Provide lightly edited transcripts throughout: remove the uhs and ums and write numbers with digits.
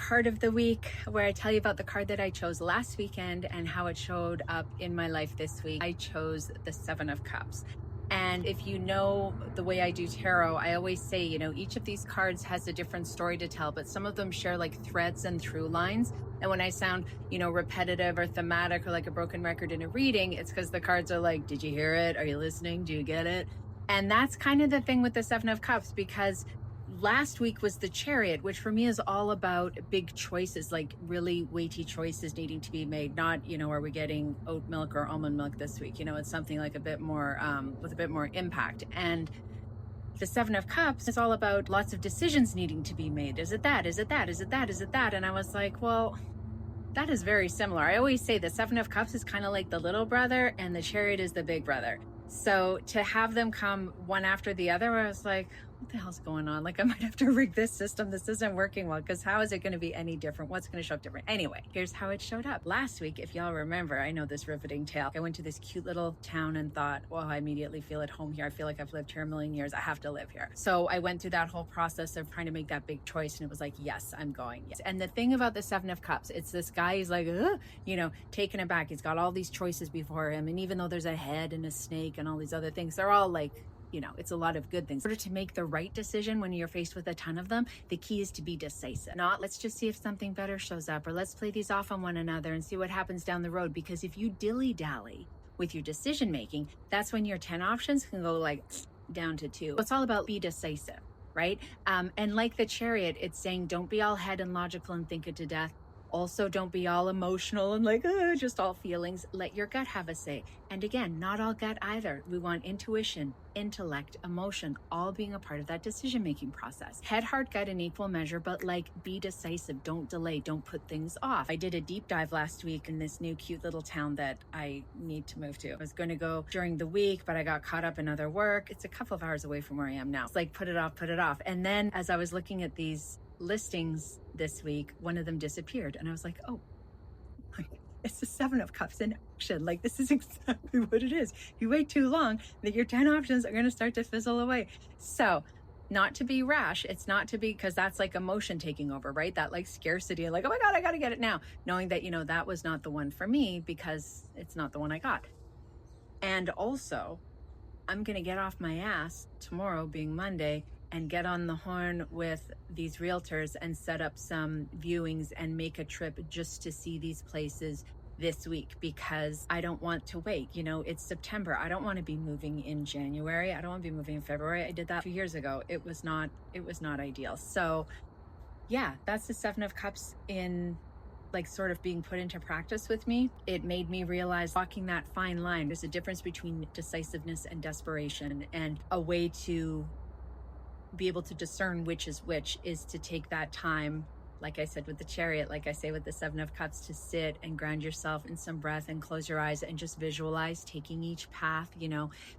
card of the week, where I tell you about the card that I chose last weekend and how it showed up in my life this week. I chose the Seven of Cups. And if you know the way I do tarot, I always say, each of these cards has a different story to tell, but some of them share like threads and through lines. And when I sound, repetitive or thematic or like a broken record in a reading, it's because the cards are like, did you hear it? Are you listening? Do you get it? And that's kind of the thing with the Seven of Cups, because last week was the Chariot, which for me is all about big choices, like really weighty choices needing to be made. Not, are we getting oat milk or almond milk this week? It's something like a bit more, with a bit more impact. And the Seven of Cups is all about lots of decisions needing to be made. Is it that? Is it that? Is it that? Is it that? And I was like, well, that is very similar. I always say the Seven of Cups is kind of like the little brother and the Chariot is the big brother. So to have them come one after the other, I was like, what the hell's going on? Like, I might have to rig this system. This isn't working well, because how is it going to be any different? What's going to show up different? Anyway, here's how it showed up. Last week, if y'all remember, I know this riveting tale. I went to this cute little town and thought, well, I immediately feel at home here. I feel like I've lived here a million years. I have to live here. So I went through that whole process of trying to make that big choice. And it was like, yes, I'm going. Yes. And the thing about the Seven of Cups, it's this guy, he's like, taken aback. He's got all these choices before him. And even though there's a head and a snake and all these other things, they're all like, it's a lot of good things. In order to make the right decision when you're faced with a ton of them, the key is to be decisive. Not let's just see if something better shows up, or let's play these off on one another and see what happens down the road. Because if you dilly-dally with your decision making, that's when your 10 options can go like down to 2. It's all about be decisive, right? And like the Chariot, it's saying don't be all head and logical and think it to death. Also, don't be all emotional and like, just all feelings. Let your gut have a say. And again, not all gut either. We want intuition, intellect, emotion, all being a part of that decision-making process. Head, heart, gut in equal measure, but like be decisive. Don't delay. Don't put things off. I did a deep dive last week in this new cute little town that I need to move to. I was going to go during the week, but I got caught up in other work. It's a couple of hours away from where I am now. It's like, put it off, put it off. And then as I was looking at these listings this week, one of them disappeared, and I was like, oh, it's the Seven of Cups in action. Like, this is exactly what it is. If you wait too long, that your 10 options are going to start to fizzle away. So not to be rash, it's not to be, because that's like emotion taking over, right? That like scarcity, like, oh my God, I got to get it now, knowing that that was not the one for me because it's not the one I got. And also, I'm going to get off my ass tomorrow, being Monday, and get on the horn with these realtors and set up some viewings and make a trip just to see these places this week, because I don't want to wait. It's September. I don't want to be moving in January. I don't want to be moving in February. I did that 2 years ago. It was not ideal. So yeah, that's the Seven of Cups in like sort of being put into practice with me. It made me realize walking that fine line. There's a difference between decisiveness and desperation, and a way to be able to discern which is to take that time, like I said with the Chariot, like I say with the Seven of Cups, to sit and ground yourself in some breath and close your eyes and just visualize taking each path,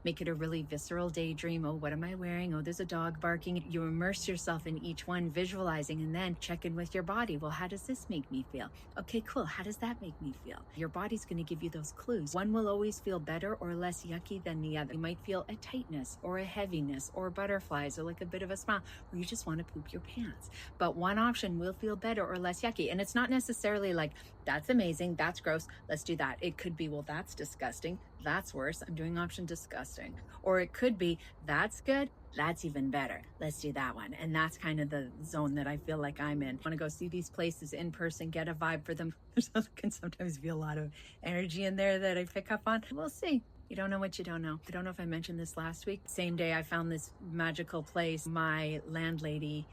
make it a really visceral daydream. Oh, what am I wearing? Oh, there's a dog barking. You immerse yourself in each one, visualizing, and then check in with your body. Well, how does this make me feel? Okay, cool. How does that make me feel? Your body's going to give you those clues. One will always feel better or less yucky than the other. You might feel a tightness or a heaviness or butterflies or like a bit of a smile, or you just want to poop your pants. But one option will feel better or less yucky. And it's not necessarily like, that's amazing, that's gross, let's do that. It could be, well, that's disgusting, that's worse, I'm doing option disgusting. Or it could be, that's good, that's even better, let's do that one. And that's kind of the zone that I feel like I'm in. I want to go see these places in person, get a vibe for them. There can sometimes be a lot of energy in there that I pick up on. We'll see. You don't know what you don't know. I don't know if I mentioned this last week. Same day I found this magical place. My landlady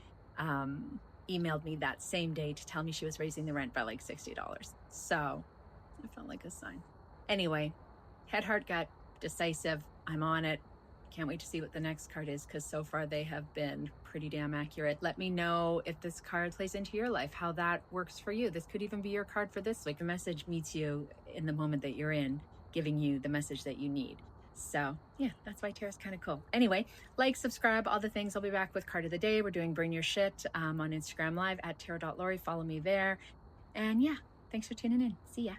emailed me that same day to tell me she was raising the rent by like $60. So it felt like a sign. Anyway, head, heart, gut, decisive. I'm on it. Can't wait to see what the next card is, because so far they have been pretty damn accurate. Let me know if this card plays into your life, how that works for you. This could even be your card for this week. The message meets you in the moment that you're in, giving you the message that you need. So yeah, that's why tarot's kind of cool. Anyway, like, subscribe, all the things. I'll be back with card of the day. We're doing Bring Your Shit on Instagram Live at tarot.lori. Follow me there. And yeah, thanks for tuning in. See ya.